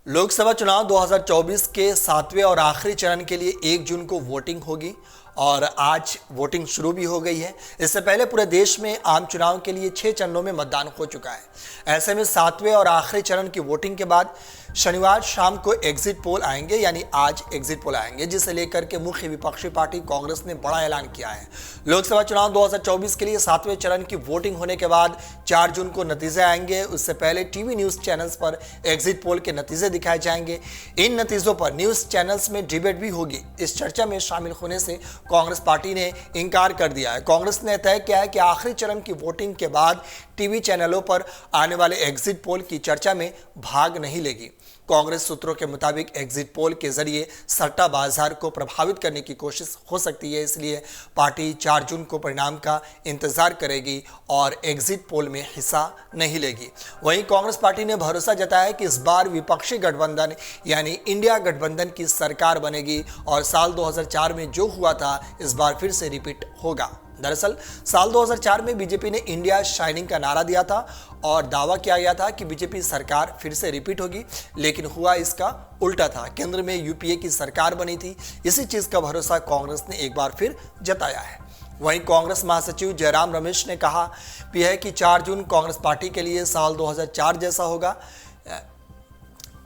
लोकसभा चुनाव 2024 के 7वें और आखिरी चरण के लिए 1 जून को वोटिंग होगी और आज वोटिंग शुरू भी हो गई है। इससे पहले पूरे देश में आम चुनाव के लिए 6 चरणों में मतदान हो चुका है। ऐसे में 7वें और आखिरी चरण की वोटिंग के बाद शनिवार शाम को एग्जिट पोल आएंगे, यानी आज एग्जिट पोल आएंगे, जिसे लेकर के मुख्य विपक्षी पार्टी कांग्रेस ने बड़ा ऐलान किया है। लोकसभा चुनाव 2024 के लिए 7वें चरण की वोटिंग होने के बाद 4 जून को नतीजे आएंगे। उससे पहले टीवी न्यूज चैनल्स पर एग्जिट पोल के नतीजे दिखाए जाएंगे। इन नतीजों पर न्यूज चैनल्स में डिबेट भी होगी। इस चर्चा में शामिल होने से कांग्रेस पार्टी ने इनकार कर दिया है। कांग्रेस ने तय किया है कि आखिरी चरण की वोटिंग के बाद टीवी चैनलों पर आने वाले एग्जिट पोल की चर्चा में भाग नहीं लेगी। कांग्रेस सूत्रों के मुताबिक एग्जिट पोल के जरिए सट्टा बाजार को प्रभावित करने की कोशिश हो सकती है, इसलिए पार्टी 4 जून को परिणाम का इंतजार करेगी और एग्जिट पोल में हिस्सा नहीं लेगी। वहीं कांग्रेस पार्टी ने भरोसा जताया कि इस बार विपक्षी गठबंधन यानी इंडिया गठबंधन की सरकार बनेगी और साल 2004 में जो हुआ था इस बार फिर से रिपीट होगा। दरअसल साल 2004 में बीजेपी ने इंडिया शाइनिंग का नारा दिया था और दावा किया गया था कि बीजेपी सरकार फिर से रिपीट होगी, लेकिन हुआ इसका उल्टा था। केंद्र में यूपीए की सरकार बनी थी। इसी चीज का भरोसा कांग्रेस ने एक बार फिर जताया है। वहीं कांग्रेस महासचिव जयराम रमेश ने कहा भी है कि 4 जून कांग्रेस पार्टी के लिए साल 2004 जैसा होगा।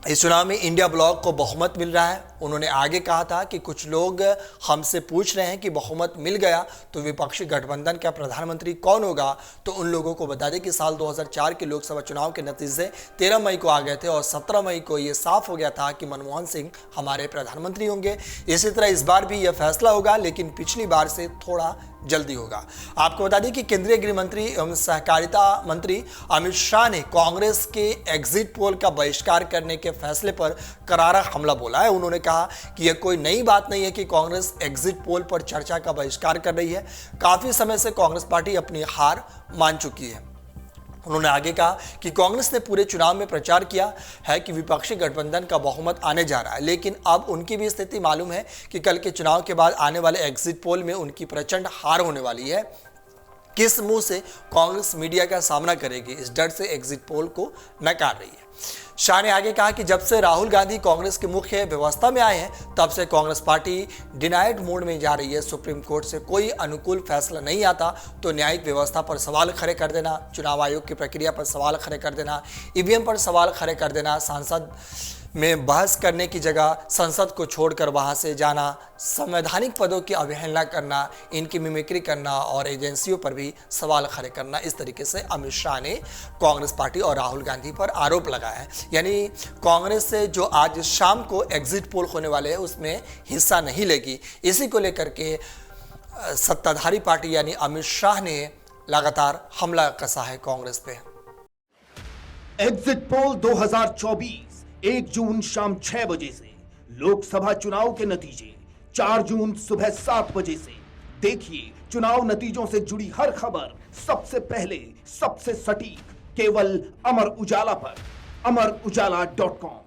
इस चुनाव में इंडिया ब्लॉक को बहुमत मिल रहा है। उन्होंने आगे कहा था कि कुछ लोग हमसे पूछ रहे हैं कि बहुमत मिल गया तो विपक्षी गठबंधन का प्रधानमंत्री कौन होगा, तो उन लोगों को बता दें कि साल 2004 के लोकसभा चुनाव के नतीजे 13 मई को आ गए थे और 17 मई को ये साफ हो गया था कि मनमोहन सिंह हमारे प्रधानमंत्री होंगे। इसी तरह इस बार भी यह फैसला होगा, लेकिन पिछली बार से थोड़ा जल्दी होगा। आपको बता दें कि केंद्रीय गृह मंत्री एवं सहकारिता मंत्री अमित शाह ने कांग्रेस के एग्जिट पोल का बहिष्कार करने के फैसले पर करारा हमला बोला है। उन्होंने कहा कि यह कोई नई बात नहीं है कि कांग्रेस एग्जिट पोल पर चर्चा का बहिष्कार कर रही है। काफी समय से कांग्रेस पार्टी अपनी हार मान चुकी है। उन्होंने आगे कहा कि कांग्रेस ने पूरे चुनाव में प्रचार किया है कि विपक्षी गठबंधन का बहुमत आने जा रहा है, लेकिन अब उनकी भी स्थिति मालूम है कि कल के चुनाव के बाद आने वाले एग्जिट पोल में उनकी प्रचंड हार होने वाली है। किस मुंह से कांग्रेस मीडिया का सामना करेगी, इस डर से एग्जिट पोल को नकार रही है। शाह ने आगे कहा कि जब से राहुल गांधी कांग्रेस के मुख्य व्यवस्था में आए हैं तब से कांग्रेस पार्टी डिनाइड मोड में जा रही है। सुप्रीम कोर्ट से कोई अनुकूल फैसला नहीं आता तो न्यायिक व्यवस्था पर सवाल खड़े कर देना, चुनाव आयोग की प्रक्रिया पर सवाल खड़े कर देना, ईवीएम पर सवाल खड़े कर देना, सांसद में बहस करने की जगह संसद को छोड़कर वहां से जाना, संवैधानिक पदों की अवहेलना करना, इनकी मिमिक्री करना और एजेंसियों पर भी सवाल खड़े करना। इस तरीके से अमित शाह ने कांग्रेस पार्टी और राहुल गांधी पर आरोप लगाया है। यानी कांग्रेस से जो आज शाम को एग्जिट पोल होने वाले हैं उसमें हिस्सा नहीं लेगी। इसी को लेकर के सत्ताधारी पार्टी यानी अमित शाह ने लगातार हमला कसा है कांग्रेस पे। एग्जिट पोल 2024 1 जून शाम 6 बजे से, लोकसभा चुनाव के नतीजे 4 जून सुबह 7 बजे से। देखिए चुनाव नतीजों से जुड़ी हर खबर सबसे पहले, सबसे सटीक, केवल अमर उजाला पर, amarujala.com।